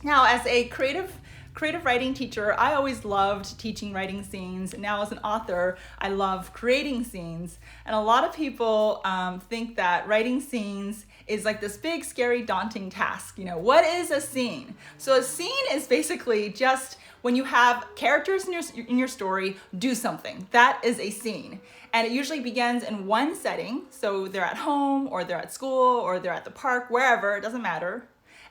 Now, as a creative writing teacher, I always loved teaching writing scenes. Now, as an author, I love creating scenes. And a lot of people think that writing scenes is like this big, scary, daunting task. You know, what is a scene? So a scene is basically just when you have characters in your story do something. That is a scene. And it usually begins in one setting. So they're at home, or they're at school, or they're at the park, wherever, it doesn't matter.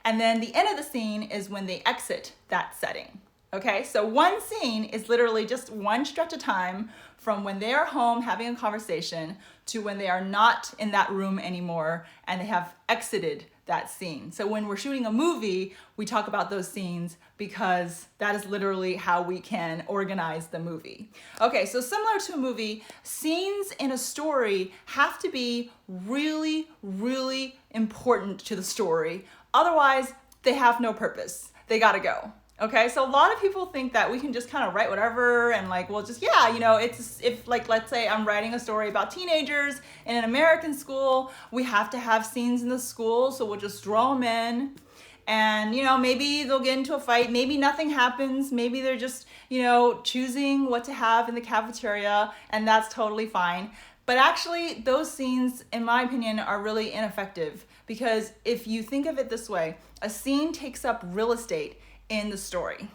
And then the end of the scene is when they exit that setting. Okay, so one scene is literally just one stretch of time from when they are home having a conversation to when they are not in that room anymore and they have exited that scene. So when we're shooting a movie, we talk about those scenes because that is literally how we can organize the movie. Okay, so similar to a movie, scenes in a story have to be really, really important to the story. Otherwise, they have no purpose. They gotta go. Okay, so a lot of people think that we can just kind of write whatever and like, well, just, yeah, you know, it's if like, let's say I'm writing a story about teenagers in an American school, we have to have scenes in the school, so we'll just throw them in. And, you know, maybe they'll get into a fight, maybe nothing happens, maybe they're just, you know, choosing what to have in the cafeteria, and that's totally fine. But actually, those scenes, in my opinion, are really ineffective because if you think of it this way, a scene takes up real estate in the story.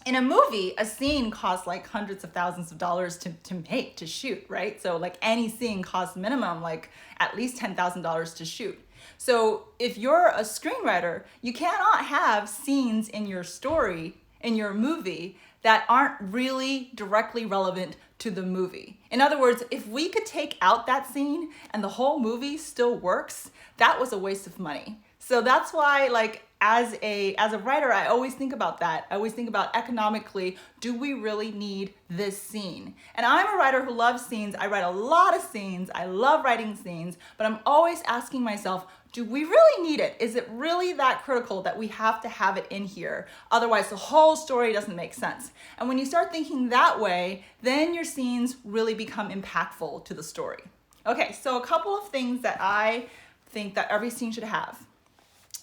In a movie, a scene costs like hundreds of thousands of dollars to make, to shoot, right? So like any scene costs minimum like at least $10,000 to shoot. So if you're a screenwriter, you cannot have scenes in your story, in your movie, that aren't really directly relevant to the movie. In other words, if we could take out that scene and the whole movie still works, that was a waste of money. So that's why, like, as a writer, I always think about that. I always think about economically, do we really need this scene? And I'm a writer who loves scenes. I write a lot of scenes. I love writing scenes, but I'm always asking myself, do we really need it? Is it really that critical that we have to have it in here? Otherwise, the whole story doesn't make sense. And when you start thinking that way, then your scenes really become impactful to the story. Okay, so a couple of things that I think that every scene should have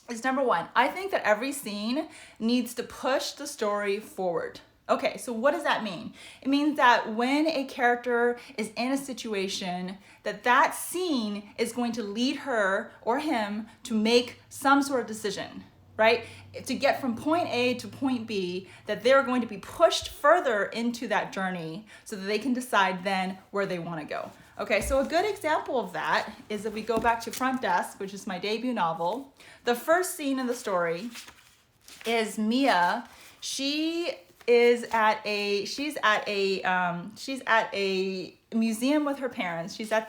is number one, I think that every scene needs to push the story forward. Okay, so what does that mean? It means that when a character is in a situation, that scene is going to lead her or him to make some sort of decision, right? To get from point A to point B, that they're going to be pushed further into that journey so that they can decide then where they want to go. Okay, so a good example of that is if we go back to Front Desk, which is my debut novel. The first scene in the story is Mia. She's at a museum with her parents. She's at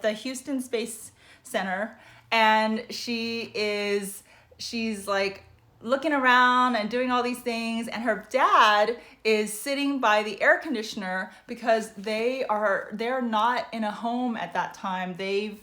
the Houston Space Center, and she's like looking around and doing all these things, and her dad is sitting by the air conditioner because they're not in a home at that time. They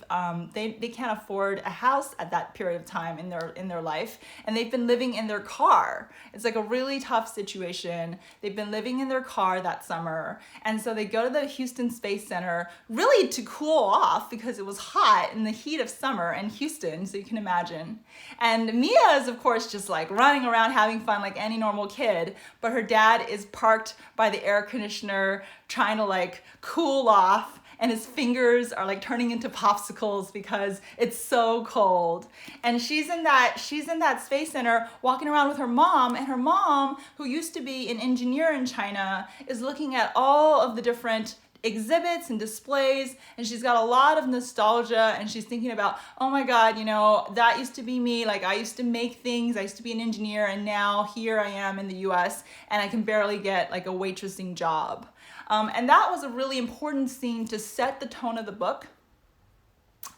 can't afford a house at that period of time in their life, and they've been living in their car. It's like a really tough situation. They've been living in their car that summer, and so they go to the Houston Space Center really to cool off because it was hot in the heat of summer in Houston, so you can imagine. And Mia is of course just like running around having fun like any normal kid, but her dad is parked by the air conditioner trying to like cool off, and his fingers are like turning into popsicles because it's so cold. And she's in that space center walking around with her mom, and her mom, who used to be an engineer in China, is looking at all of the different exhibits and displays, and she's got a lot of nostalgia, and she's thinking about, oh my God, you know, that used to be me. Like I used to make things, I used to be an engineer, and now here I am in the US and I can barely get like a waitressing job. And that was a really important scene to set the tone of the book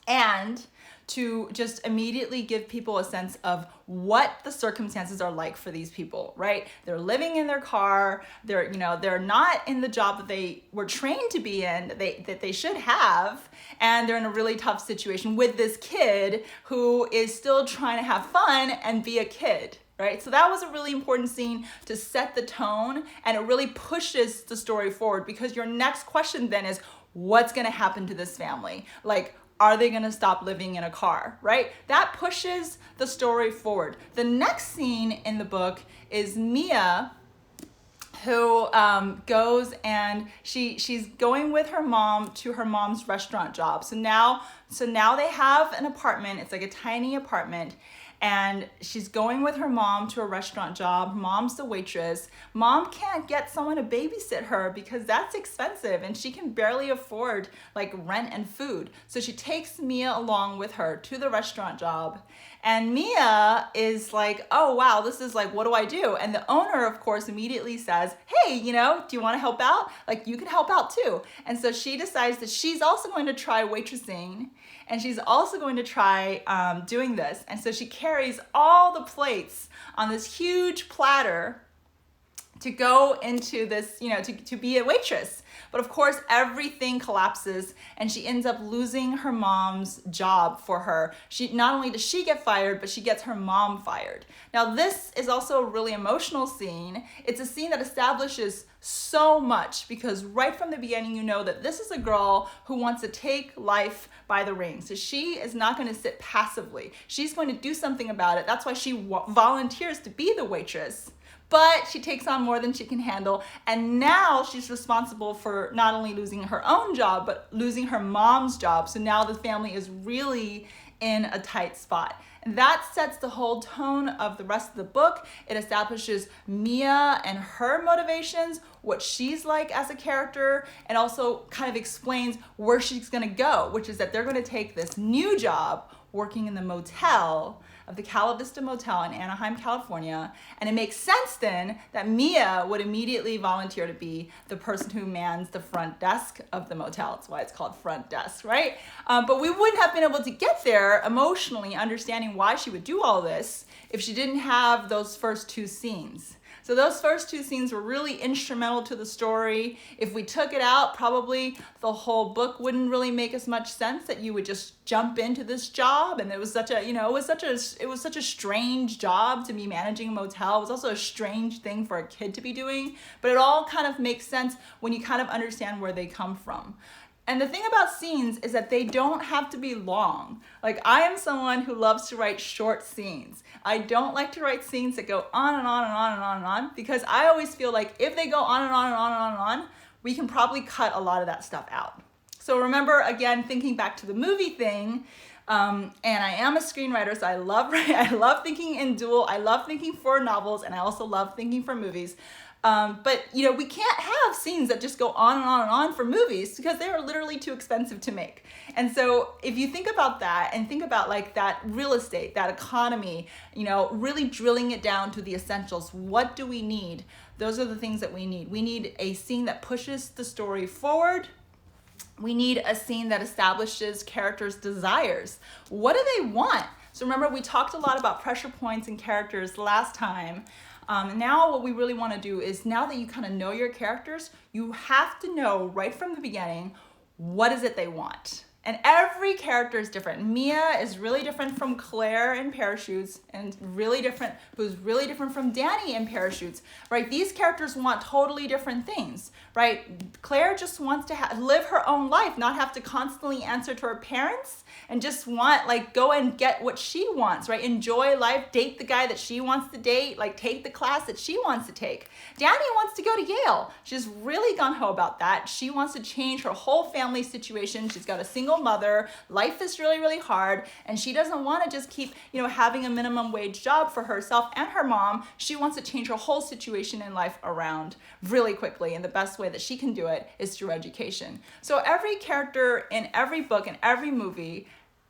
and to just immediately give people a sense of what the circumstances are like for these people, right? They're living in their car, they're not in the job that they were trained to be in, that they should have, and they're in a really tough situation with this kid who is still trying to have fun and be a kid. Right? So that was a really important scene to set the tone, and it really pushes the story forward because your next question then is, what's going to happen to this family? Like, are they gonna stop living in a car, right? That pushes the story forward. The next scene in the book is Mia, who goes and she's going with her mom to her mom's restaurant job. So now they have an apartment. It's like a tiny apartment. And she's going with her mom to a restaurant job. Mom's the waitress. Mom can't get someone to babysit her because that's expensive and she can barely afford like rent and food. So she takes Mia along with her to the restaurant job. And Mia is like, oh wow, this is like, what do I do? And the owner, of course, immediately says, hey, do you want to help out? Like, you can help out too. And so she decides that she's also going to try waitressing, and she's also going to try doing this. And so she carries all the plates on this huge platter to go into this, to be a waitress. But of course, everything collapses and she ends up losing her mom's job for her. Not only does she get fired, but she gets her mom fired. Now, this is also a really emotional scene. It's a scene that establishes so much because right from the beginning, you know that this is a girl who wants to take life by the reins. So she is not going to sit passively. She's going to do something about it. That's why she volunteers to be the waitress. But she takes on more than she can handle. And now she's responsible for not only losing her own job, but losing her mom's job. So now the family is really in a tight spot. And that sets the whole tone of the rest of the book. It establishes Mia and her motivations, what she's like as a character, and also kind of explains where she's gonna go, which is that they're gonna take this new job working in the motel of the Cala Vista Motel in Anaheim, California. And it makes sense then that Mia would immediately volunteer to be the person who mans the front desk of the motel. That's why it's called front desk, right? But we wouldn't have been able to get there emotionally, understanding why she would do all this if she didn't have those first two scenes. So those first two scenes were really instrumental to the story. If we took it out, probably the whole book wouldn't really make as much sense, that you would just jump into this job. And it was such a, it was such a strange job to be managing a motel. It was also a strange thing for a kid to be doing, but it all kind of makes sense when you kind of understand where they come from. And the thing about scenes is that they don't have to be long. Like, I am someone who loves to write short scenes. I don't like to write scenes that go on and on and on and on and on, because I always feel like if they go on and on and on and on and on, we can probably cut a lot of that stuff out. So remember, again, thinking back to the movie thing, and I am a screenwriter, so I love thinking in dual. I love thinking for novels, and I also love thinking for movies. But we can't have scenes that just go on and on and on for movies because they are literally too expensive to make. And so if you think about that and think about like that real estate, that economy, really drilling it down to the essentials, what do we need? Those are the things that we need. We need a scene that pushes the story forward. We need a scene that establishes characters' desires. What do they want? So remember, we talked a lot about pressure points and characters last time. Now what we really want to do is, now that you kind of know your characters, you have to know right from the beginning, what is it they want? And every character is different. Mia is really different from Claire in Parachutes, and who's really different from Danny in Parachutes, right? These characters want totally different things, right? Claire just wants to live her own life, not have to constantly answer to her parents, and just go and get what she wants, right? Enjoy life, date the guy that she wants to date, take the class that she wants to take. Danny wants to go to Yale. She's really gung-ho about that. She wants to change her whole family situation. She's got a single mother. Life is really, really hard, and she doesn't want to just keep, having a minimum wage job for herself and her mom. She wants to change her whole situation in life around really quickly, and the best way that she can do it is through education. So every character in every book and every movie,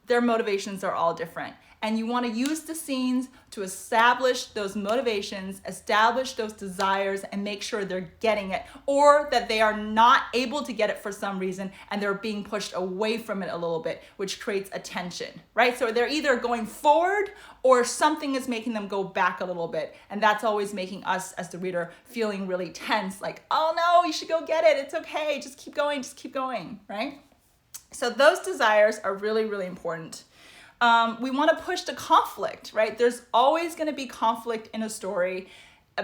their motivations are all different. And you want to use the scenes to establish those motivations, establish those desires, and make sure they're getting it, or that they are not able to get it for some reason and they're being pushed away from it a little bit, which creates a tension, right? So they're either going forward or something is making them go back a little bit. And that's always making us as the reader feeling really tense, like, oh no, you should go get it. It's okay. Just keep going, right? So those desires are really, really important. We want to push the conflict, right? There's always going to be conflict in a story.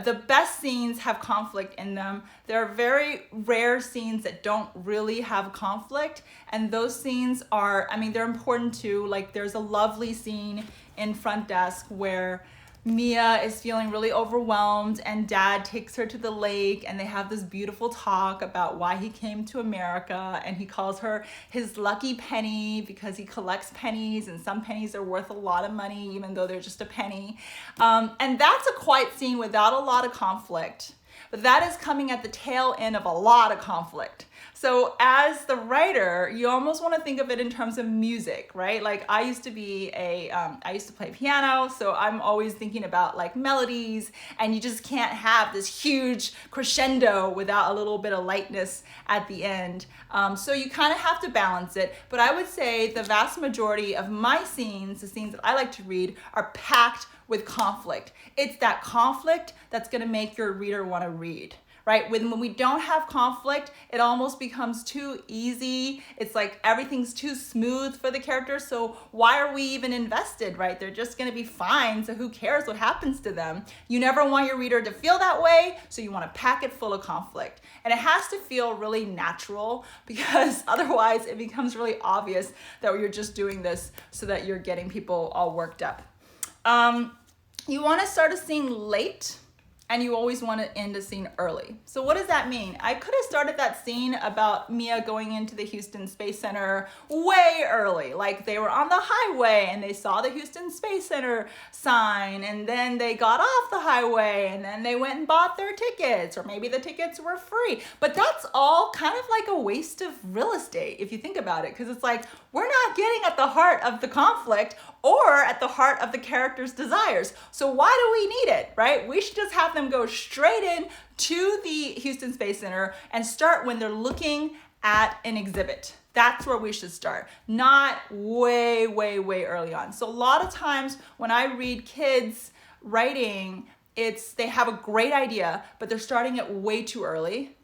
the best scenes have conflict in them. There are very rare scenes that don't really have conflict, and those scenes are, I mean, they're important too. Like there's a lovely scene in Front Desk where Mia is feeling really overwhelmed and Dad takes her to the lake and they have this beautiful talk about why he came to America, and he calls her his lucky penny because he collects pennies and some pennies are worth a lot of money even though they're just a penny. And that's a quiet scene without a lot of conflict, but that is coming at the tail end of a lot of conflict. So as the writer, you almost want to think of it in terms of music, right? Like I used to play piano, so I'm always thinking about like melodies, and you just can't have this huge crescendo without a little bit of lightness at the end. So you kind of have to balance it. But I would say the vast majority of my scenes, the scenes that I like to read, are packed with conflict. It's that conflict that's going to make your reader want to read. Right? When we don't have conflict, it almost becomes too easy. It's like everything's too smooth for the characters. So why are we even invested, right? They're just going to be fine. So who cares what happens to them? You never want your reader to feel that way. So you want to pack it full of conflict. And it has to feel really natural, because otherwise it becomes really obvious that you're just doing this so that you're getting people all worked up. You want to start a scene late, and you always want to end a scene early. So what does that mean? I could have started that scene about Mia going into the Houston Space Center way early. Like they were on the highway and they saw the Houston Space Center sign, and then they got off the highway and then they went and bought their tickets, or maybe the tickets were free. But that's all kind of like a waste of real estate if you think about it, because it's like we're not getting at the heart of the conflict or at the heart of the character's desires. So why do we need it, right? We should just have them go straight in to the Houston Space Center and start when they're looking at an exhibit. That's where we should start, not way, way, way early on. So a lot of times when I read kids writing, they have a great idea, but they're starting it way too early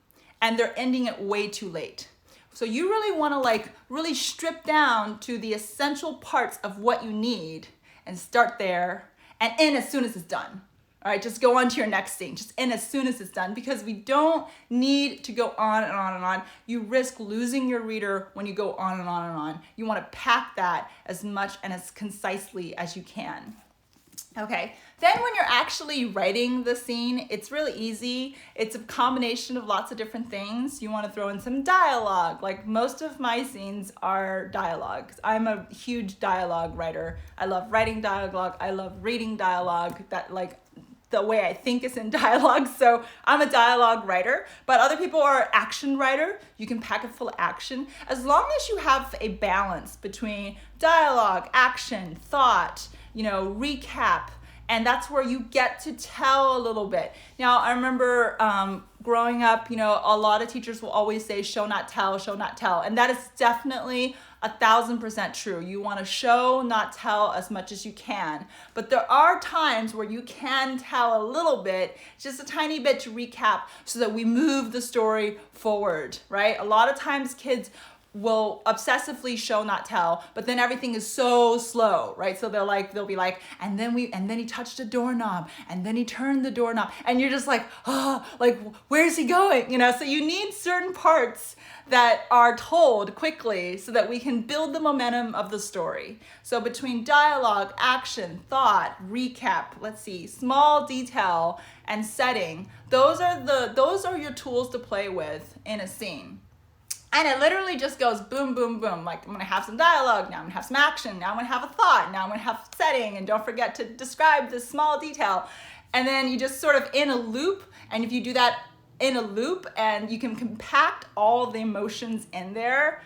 and they're ending it way too late. So you really want to really strip down to the essential parts of what you need and start there and end as soon as it's done. All right, just go on to your next scene. Just end as soon as it's done, because we don't need to go on and on and on. You risk losing your reader when you go on and on and on. You want to pack that as much and as concisely as you can. Okay, then when you're actually writing the scene, it's really easy. It's a combination of lots of different things. You want to throw in some dialogue. Like most of my scenes are dialogues. I'm a huge dialogue writer. I love writing dialogue. I love reading dialogue. That the way I think is in dialogue. So I'm a dialogue writer, but other people are action writer. You can pack it full of action. As long as you have a balance between dialogue, action, thought, recap, and that's where you get to tell a little bit. Now, I remember growing up, a lot of teachers will always say, show, not tell, show, not tell. And that is definitely 1,000% true. You want to show, not tell as much as you can. But there are times where you can tell a little bit, just a tiny bit to recap so that we move the story forward, right? A lot of times kids will obsessively show, not tell, but then everything is so slow, right? So they'll be like, and then he touched a doorknob, and then he turned the doorknob, and you're just like, oh, where's he going? So you need certain parts that are told quickly so that we can build the momentum of the story. So between dialogue, action, thought, recap, small detail, and setting, those are your tools to play with in a scene. And it literally just goes boom, boom, boom. Like I'm gonna have some dialogue, now I'm gonna have some action, now I'm gonna have a thought, now I'm gonna have setting, and don't forget to describe this small detail. And then you just sort of in a loop, and if you do that in a loop and you can compact all the emotions in there,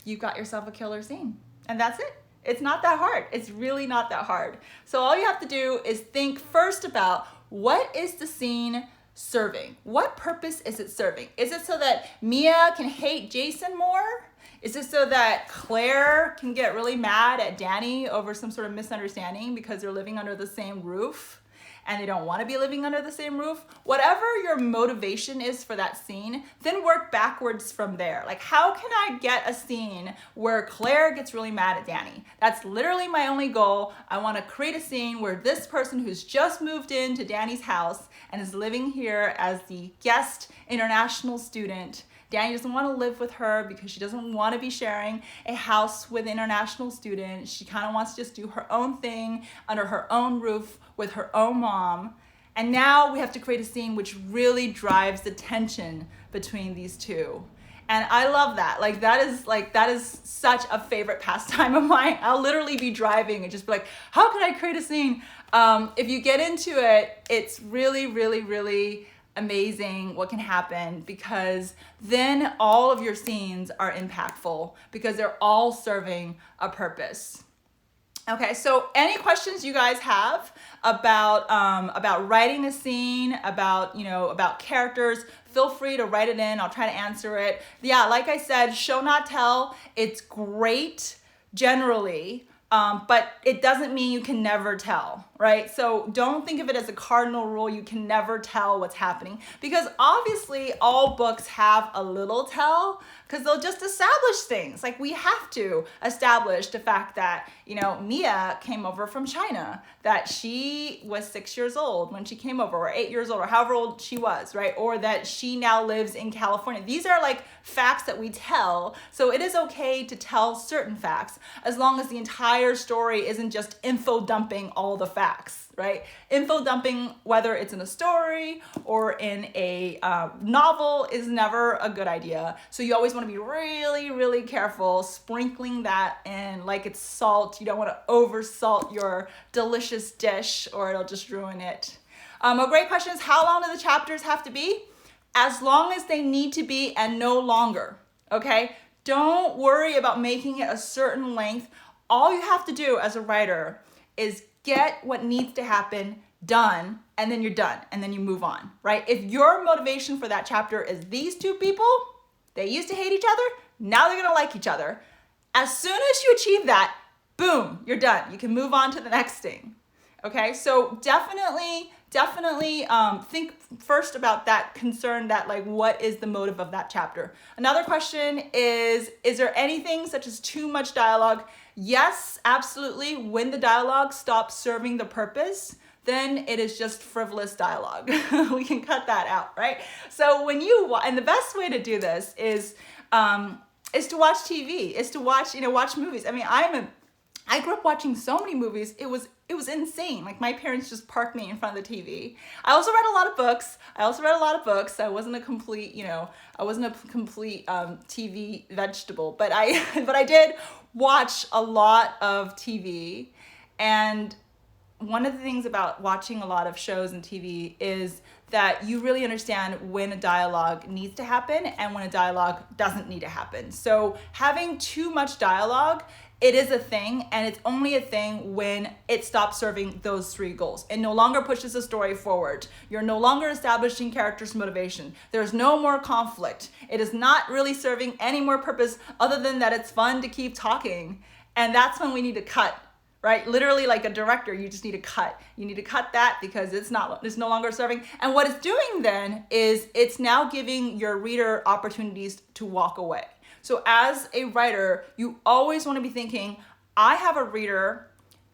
you've got yourself a killer scene. And that's it. It's not that hard. It's really not that hard. So all you have to do is think first about what is the scene serving? What purpose is it serving? Is it so that Mia can hate Jason more? Is it so that Claire can get really mad at Danny over some sort of misunderstanding because they're living under the same roof? and they don't want to be living under the same roof, whatever your motivation is for that scene, then work backwards from there. Like, how can I get a scene where Claire gets really mad at Danny? That's literally my only goal. I want to create a scene where this person who's just moved into Danny's house and is living here as the guest international student, Danny doesn't want to live with her because she doesn't want to be sharing a house with international students. She kind of wants to just do her own thing under her own roof with her own mom. And now we have to create a scene which really drives the tension between these two. And I love that. That is such a favorite pastime of mine. I'll literally be driving and just be like, how can I create a scene? If you get into it, it's really, really, really amazing what can happen, because then all of your scenes are impactful because they're all serving a purpose. Okay, so any questions you guys have about writing a scene, about characters, feel free to write it in. I'll try to answer it. Yeah, like I said, show not tell. It's great generally. But it doesn't mean you can never tell, right? So don't think of it as a cardinal rule. You can never tell what's happening, because obviously all books have a little tell, because they'll just establish things. Like, we have to establish the fact that, Mia came over from China, that she was 6 years old when she came over, or 8 years old, or however old she was, right? Or that she now lives in California. These are like facts that we tell. So it is okay to tell certain facts as long as the entire story isn't just info dumping all the facts, right? Info dumping, whether it's in a story or in a novel, is never a good idea. So you always want to be really, really careful sprinkling that in like it's salt. You don't want to over salt your delicious dish, or it'll just ruin it. A great question is, how long do the chapters have to be? As long as they need to be and no longer, okay? Don't worry about making it a certain length. All you have to do as a writer is get what needs to happen done, and then you're done, and then you move on, right? If your motivation for that chapter is these two people, they used to hate each other, now they're gonna like each other. As soon as you achieve that, boom, you're done. You can move on to the next thing, okay? So definitely think first about that concern, that like, what is the motive of that chapter? Another question is there anything such as too much dialogue? Yes, absolutely. When the dialogue stops serving the purpose, then it is just frivolous dialogue. We can cut that out, right? So and the best way to do this is to watch TV, is to watch movies. I mean, I grew up watching so many movies. It was insane. Like, my parents just parked me in front of the TV. I also read a lot of books. I wasn't a complete, TV vegetable, but I did watch a lot of TV. And one of the things about watching a lot of shows and TV is that you really understand when a dialogue needs to happen and when a dialogue doesn't need to happen. So having too much dialogue, it is a thing, and it's only a thing when it stops serving those three goals. It no longer pushes the story forward. You're no longer establishing characters' motivation. There's no more conflict. It is not really serving any more purpose other than that it's fun to keep talking. And that's when we need to cut, right? Literally, like a director, you just need to cut. You need to cut that because it's no longer serving. And what it's doing then is it's now giving your reader opportunities to walk away. So as a writer, you always want to be thinking, I have a reader,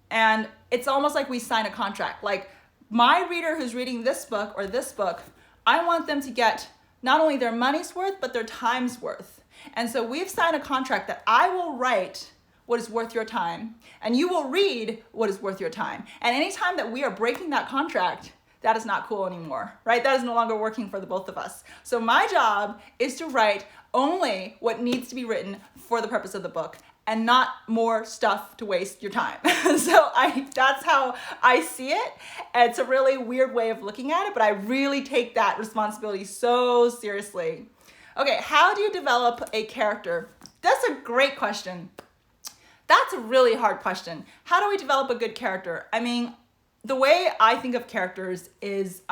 and it's almost like we sign a contract. Like, my reader who's reading this book or this book, I want them to get not only their money's worth, but their time's worth. And so we've signed a contract that I will write what is worth your time, and you will read what is worth your time. And anytime that we are breaking that contract, that is not cool anymore, right? That is no longer working for the both of us. So my job is to write only what needs to be written for the purpose of the book, and not more stuff to waste your time. So that's how I see it. It's a really weird way of looking at it, but I really take that responsibility so seriously. Okay, how do you develop a character? That's a great question. That's a really hard question. How do we develop a good character? I mean, the way I think of characters is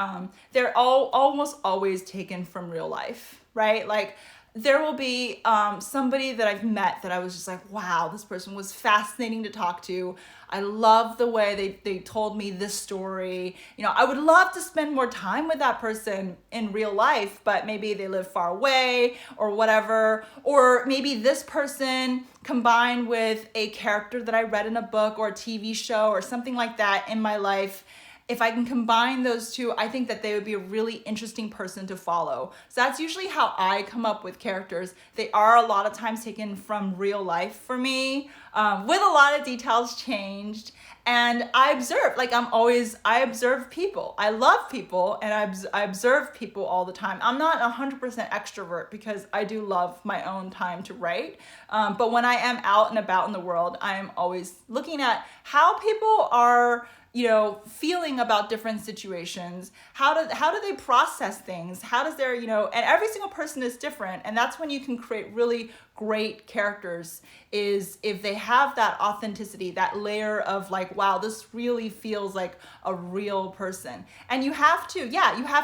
they're almost always taken from real life, right? Like, there will be somebody that I've met that I was just like, wow, this person was fascinating to talk to. I love the way they told me this story. You know, I would love to spend more time with that person in real life, but maybe they live far away or whatever. Or maybe this person combined with a character that I read in a book or a TV show or something like that in my life. If I can combine those two, I think that they would be a really interesting person to follow. So that's usually how I come up with characters. They are a lot of times taken from real life for me, with a lot of details changed. And I observe, I observe people. I love people, and I observe people all the time. I'm not 100% extrovert because I do love my own time to write. But when I am out and about in the world, I am always looking at how people are, you know, feeling about different situations. How do they process things? How does their, you know, and every single person is different. And that's when you can create really great characters, is if they have that authenticity, that layer of like, wow, this really feels like a real person. And you have to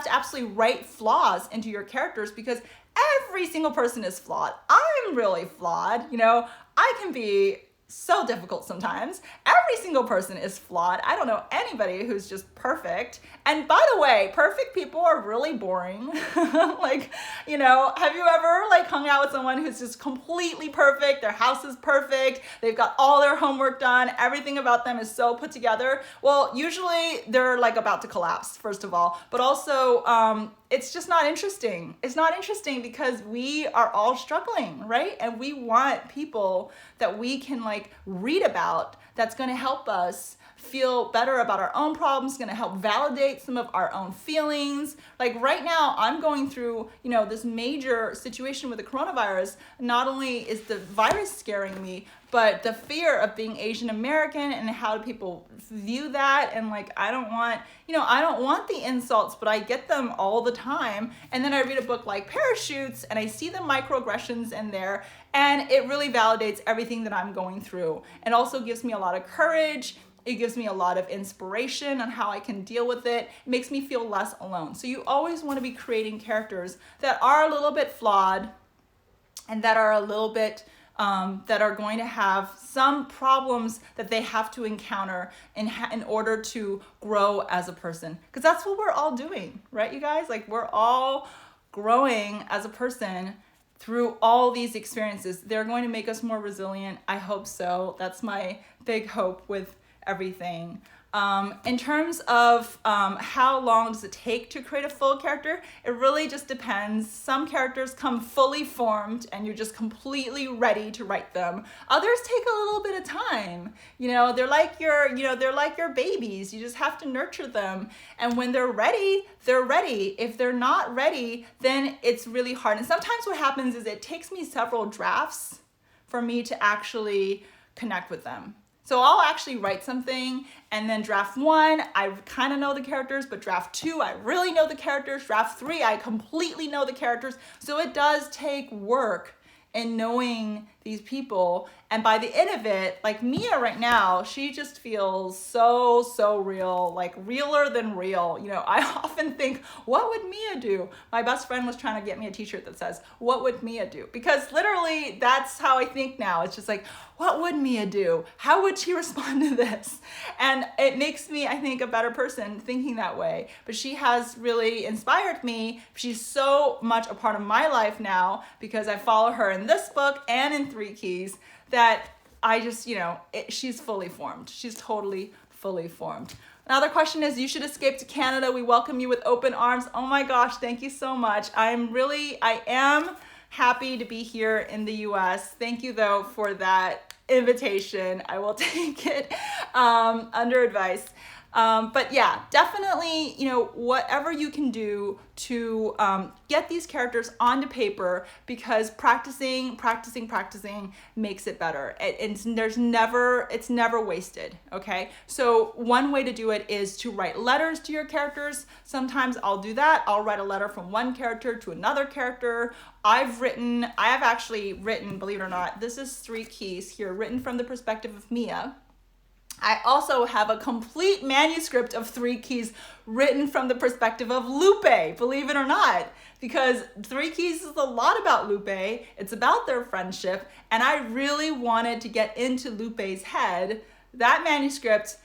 absolutely write flaws into your characters, because every single person is flawed. I'm really flawed, you know, I can be so difficult sometimes. Every single person is flawed. I don't know anybody who's just perfect. And by the way, perfect people are really boring. Like, you know, have you ever like hung out with someone who's just completely perfect? Their house is perfect. They've got all their homework done. Everything about them is so put together. Well, usually they're like about to collapse, first of all, but also, it's just not interesting. It's not interesting because we are all struggling, right? And we want people that we can like read about, that's going to help us feel better about our own problems, going to help validate some of our own feelings. Like right now, I'm going through, you know, this major situation with the coronavirus. Not only is the virus scaring me, but the fear of being Asian American and how do people view that. And like, I don't want the insults, but I get them all the time. And then I read a book like Parachutes and I see the microaggressions in there, and it really validates everything that I'm going through. And also gives me a lot of courage. It gives me a lot of inspiration on how I can deal with it. It makes me feel less alone. So you always want to be creating characters that are a little bit flawed and that are a little bit that are going to have some problems that they have to encounter in order to grow as a person. Because that's what we're all doing, right, you guys? Like, we're all growing as a person through all these experiences. They're going to make us more resilient. I hope so. That's my big hope with everything. In terms of how long does it take to create a full character, it really just depends. Some characters come fully formed and you're just completely ready to write them. Others take a little bit of time. You know, they're like your babies. You just have to nurture them. And when they're ready, they're ready. If they're not ready, then it's really hard. And sometimes what happens is it takes me several drafts for me to actually connect with them. So I'll actually write something, and then draft 1, I kind of know the characters, but draft 2, I really know the characters. Draft 3, I completely know the characters. So it does take work in knowing these people. And by the end of it, like Mia right now, she just feels so real, like realer than real. You know, I often think, what would Mia do? My best friend was trying to get me a t-shirt that says, what would Mia do? Because literally that's how I think now. It's just like, what would Mia do? How would she respond to this? And it makes me, I think, a better person thinking that way. But she has really inspired me. She's so much a part of my life now because I follow her in this book and in 3 Keys, that I just, she's fully formed. She's totally fully formed. Another question is, you should escape to Canada. We welcome you with open arms. Oh my gosh, thank you so much. I am happy to be here in the US. Thank you though for that invitation. I will take it under advice. But yeah, definitely, whatever you can do to get these characters onto paper, because practicing makes it better. It's never wasted, okay? So one way to do it is to write letters to your characters. Sometimes I'll do that. I'll write a letter from one character to another character. I have actually written, believe it or not, this is 3 Keys here, written from the perspective of Mia. I also have a complete manuscript of Three Keys written from the perspective of Lupe, believe it or not, because Three Keys is a lot about Lupe. It's about their friendship, and I really wanted to get into Lupe's head. That manuscript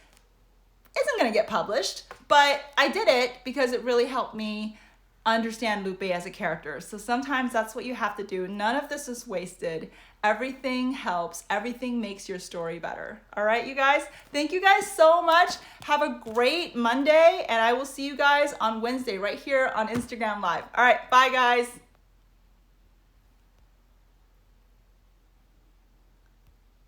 isn't going to get published, but I did it because it really helped me understand Lupe as a character. So sometimes that's what you have to do. None of this is wasted. Everything helps. Everything makes your story better. All right, you guys? Thank you guys so much. Have a great Monday, and I will see you guys on Wednesday right here on Instagram Live. All right, bye guys.